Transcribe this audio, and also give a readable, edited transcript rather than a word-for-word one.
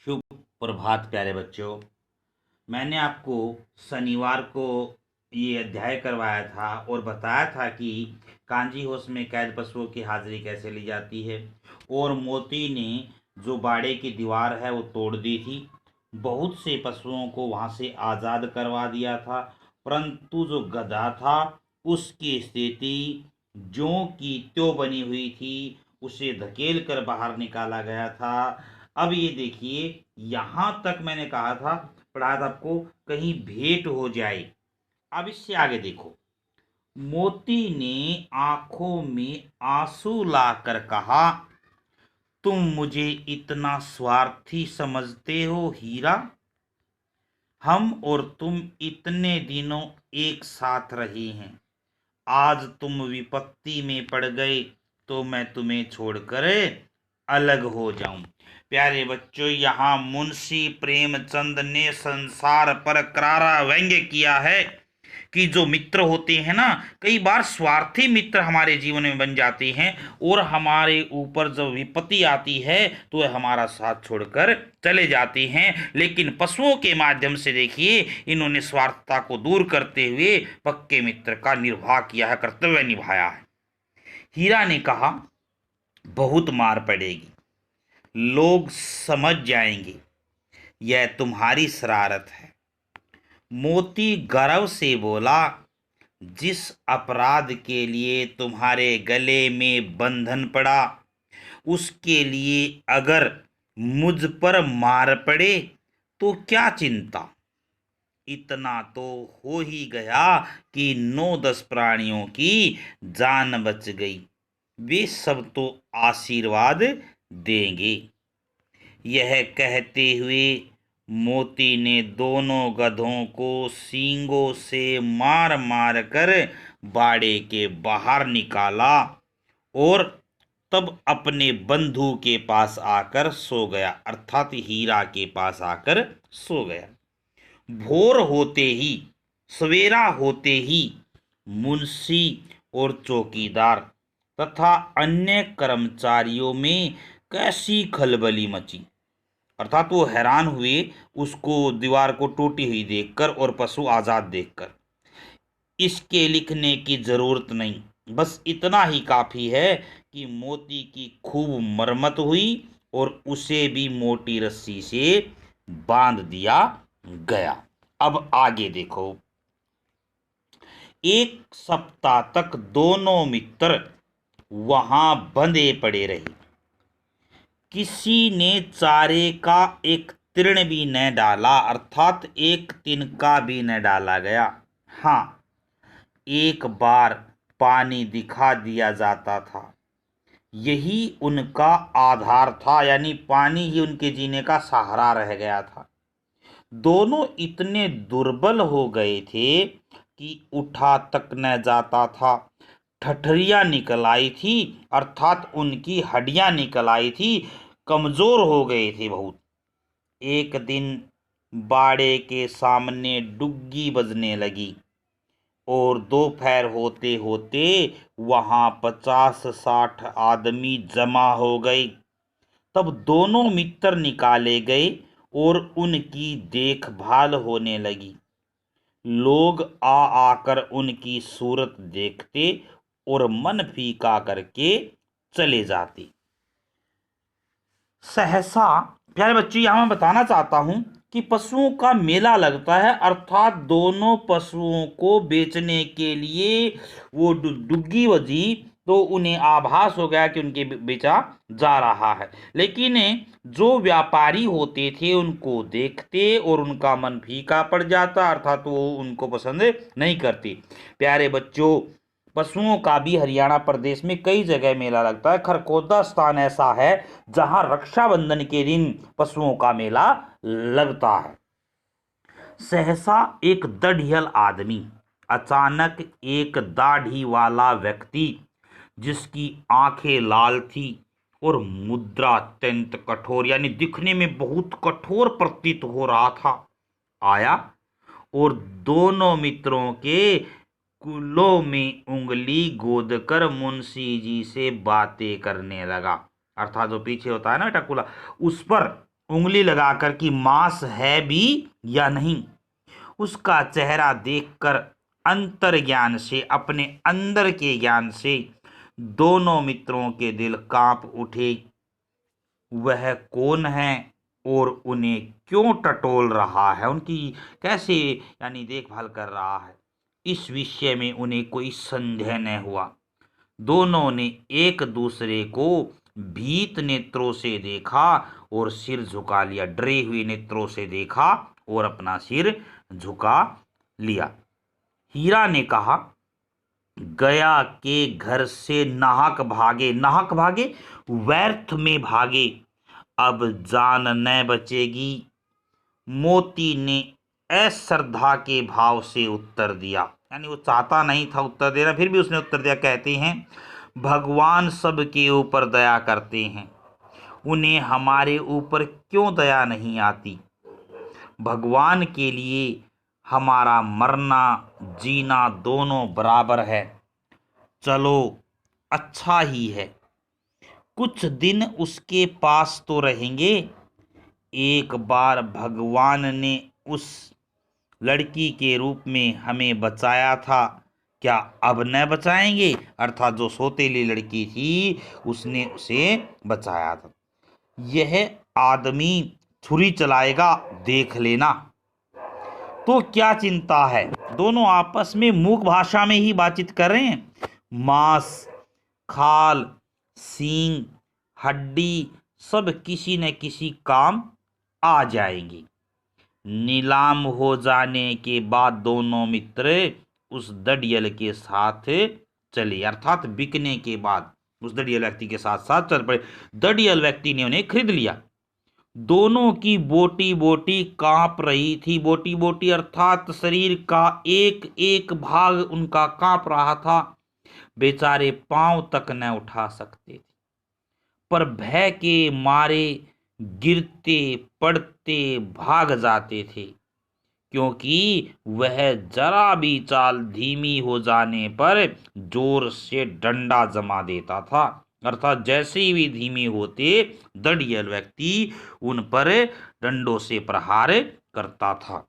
शुभ प्रभात प्यारे बच्चों। मैंने आपको शनिवार को ये अध्याय करवाया था और बताया था कि कांजी होश में कैद पशुओं की हाजिरी कैसे ली जाती है। और मोती ने जो बाड़े की दीवार है वो तोड़ दी थी, बहुत से पशुओं को वहां से आज़ाद करवा दिया था, परंतु जो गधा था उसकी स्थिति ज्यों की त्यों बनी हुई थी, उसे धकेल कर बाहर निकाला गया था। अब ये देखिए, यहां तक मैंने कहा था, पढ़ा था आपको, कहीं भेंट हो जाए। अब इससे आगे देखो, मोती ने आंखों में आंसू लाकर कहा, तुम मुझे इतना स्वार्थी समझते हो हीरा? हम और तुम इतने दिनों एक साथ रहे हैं, आज तुम विपत्ति में पड़ गए तो मैं तुम्हें छोड़कर अलग हो जाऊं। प्यारे बच्चों, यहाँ मुंशी प्रेमचंद ने संसार पर करारा व्यंग्य किया है कि जो मित्र होते हैं ना, कई बार स्वार्थी मित्र हमारे जीवन में बन जाते हैं और हमारे ऊपर जब विपत्ति आती है तो वह हमारा साथ छोड़कर चले जाते हैं। लेकिन पशुओं के माध्यम से देखिए, इन्होंने स्वार्थता को दूर करते हुए पक्के मित्र का निर्वाह किया है, कर्तव्य निभाया है। हीरा ने कहा, बहुत मार पड़ेगी, लोग समझ जाएंगे यह तुम्हारी शरारत है। मोती गर्व से बोला, जिस अपराध के लिए तुम्हारे गले में बंधन पड़ा, उसके लिए अगर मुझ पर मार पड़े तो क्या चिंता। इतना तो हो ही गया कि 9-10 प्राणियों की जान बच गई, वे सब तो आशीर्वाद देंगे। यह कहते हुए मोती ने दोनों गधों को सींगों से मार मार कर बाड़े के बाहर निकाला और तब अपने बंधु के पास आकर सो गया, अर्थात हीरा के पास आकर सो गया। भोर होते ही, सवेरा होते ही मुंशी और चौकीदार तथा अन्य कर्मचारियों में कैसी खलबली मची, अर्थात वो हैरान हुए उसको दीवार को टूटी हुई देखकर और पशु आजाद देखकर। इसके लिखने की जरूरत नहीं, बस इतना ही काफी है कि मोती की खूब मरम्मत हुई और उसे भी मोटी रस्सी से बांध दिया गया। अब आगे देखो, एक सप्ताह तक दोनों मित्र वहां बंधे पड़े रहे। किसी ने चारे का एक तृण भी न डाला, अर्थात एक तिनका भी न डाला गया। हाँ, एक बार पानी दिखा दिया जाता था, यही उनका आधार था, यानी पानी ही उनके जीने का सहारा रह गया था। दोनों इतने दुर्बल हो गए थे कि उठा तक न जाता था। ठठरियां निकल आई थी, अर्थात उनकी हड्डियां निकल आई थी, कमजोर हो गए थे बहुत। एक दिन बाड़े के सामने डुग्गी बजने लगी और दोपहर होते होते वहां 50-60 आदमी जमा हो गए। तब दोनों मित्र निकाले गए और उनकी देखभाल होने लगी। लोग आ आकर उनकी सूरत देखते और मन फीका करके चले जाते। सहसा प्यारे बच्चों, यहां मैं बताना चाहता हूं कि पशुओं का मेला लगता है, अर्थात दोनों पशुओं को बेचने के लिए वो डुग्गी बजी तो उन्हें आभास हो गया कि उनके बेचा जा रहा है। लेकिन जो व्यापारी होते थे उनको देखते और उनका मन फीका पड़ जाता, अर्थात वो उनको पसंद नहीं करते। प्यारे बच्चों, पशुओं का भी हरियाणा प्रदेश में कई जगह मेला लगता है। खरखोदा स्थान ऐसा है जहां रक्षाबंधन के दिन पशुओं का मेला लगता है। सहसा एक दढ़ियल आदमी, अचानक एक दाढ़ी वाला व्यक्ति जिसकी आंखें लाल थी और मुद्रा अत्यंत कठोर, यानी दिखने में बहुत कठोर प्रतीत हो रहा था, आया और दोनों मित्रों के कुलों में उंगली गोदकर मुंशी जी से बातें करने लगा, अर्थात जो पीछे होता है ना टकुला, उस पर उंगली लगाकर कि मांस है भी या नहीं। उसका चेहरा देखकर अंतर्ज्ञान से, अपने अंदर के ज्ञान से दोनों मित्रों के दिल कांप उठे। वह कौन है और उन्हें क्यों टटोल रहा है, उनकी कैसे यानी देखभाल कर रहा है, इस विषय में उन्हें कोई संदेह न हुआ। दोनों ने एक दूसरे को भीत नेत्रों से देखा और सिर झुका लिया। डरे हुए नेत्रों से देखा और अपना सिर झुका लिया। हीरा ने कहा, गया के घर से नाहक भागे, नाहक भागे व्यर्थ में भागे, अब जान न बचेगी। मोती ने अश्रद्धा के भाव से उत्तर दिया, यानी वो चाहता नहीं था उत्तर देना, फिर भी उसने उत्तर दिया। कहते हैं, भगवान सबके ऊपर दया करते हैं, उन्हें हमारे ऊपर क्यों दया नहीं आती। भगवान के लिए हमारा मरना जीना दोनों बराबर है। चलो अच्छा ही है, कुछ दिन उसके पास तो रहेंगे। एक बार भगवान ने उस लड़की के रूप में हमें बचाया था, क्या अब न बचाएंगे। अर्थात जो सौतेली लड़की थी उसने उसे बचाया था। यह आदमी छुरी चलाएगा, देख लेना। तो क्या चिंता है। दोनों आपस में मूक भाषा में ही बातचीत कर रहे हैं। मांस, खाल, सींग, हड्डी सब किसी न किसी काम आ जाएंगी। नीलाम हो जाने के बाद दोनों मित्र उस दड़ियल के साथ चले, अर्थात बिकने के बाद उस दड़ियल व्यक्ति के साथ साथ चल पड़े। दड़ियल व्यक्ति ने उन्हें खरीद लिया। दोनों की बोटी बोटी कांप रही थी। बोटी बोटी अर्थात शरीर का एक एक भाग उनका कांप रहा था। बेचारे पांव तक न उठा सकते थे, पर भय के मारे गिरते पड़ते भाग जाते थे, क्योंकि वह जरा भी चाल धीमी हो जाने पर जोर से डंडा जमा देता था। अर्थात जैसे ही भी धीमे होते, दड़ियल व्यक्ति उन पर डंडों से प्रहार करता था।